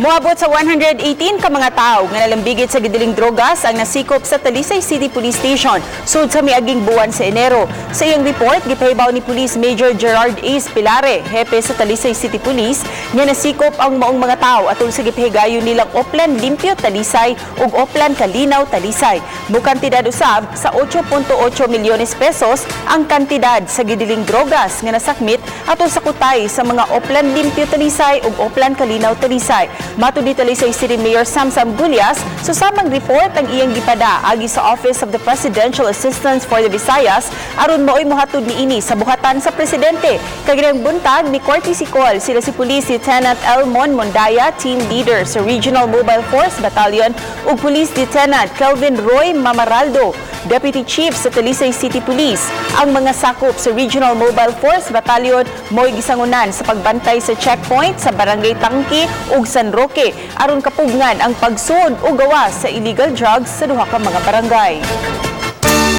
Moabot sa 118 ka mga tao nga nalambigit sa gidiling drogas ang nasikop sa Talisay City Police Station sud sa miaging buwan sa Enero. Sa iyang report, gipahibaw ni Police Major Gerard Ace Pilare, hepe sa Talisay City Police, nga nasikop ang maong mga tao atol sa gipahigayon nilang Oplan Limpyo Talisay ug Oplan Kalinaw Talisay. Bukantidad usab sa 8.8 milyones pesos ang kantidad sa gidiling drogas nga nasakmit atol sa kutay sa mga Oplan Limpyo Talisay ug Oplan Kalinaw Talisay. Matud ni Talisay City Mayor Samsam Gulyas, sa samang report ang iyang gipada agi sa Office of the Presidential Assistance for the Visayas aron maoy mohatod niini sa buhatan sa presidente. Kagirang buntag ni courtesy call sila si Police Lieutenant Elmon Mondaya, team leader sa Regional Mobile Force Battalion, ug Police Lieutenant Kelvin Roy Mamaraldo, Deputy Chief sa Talisay City Police. Ang mga sakop sa Regional Mobile Force Battalion mo'y gisangunan sa pagbantay sa checkpoint sa Barangay Tangki ug San Roque aron kapugnan ang pagsud o gawas sa illegal drugs sa duha ka mga barangay.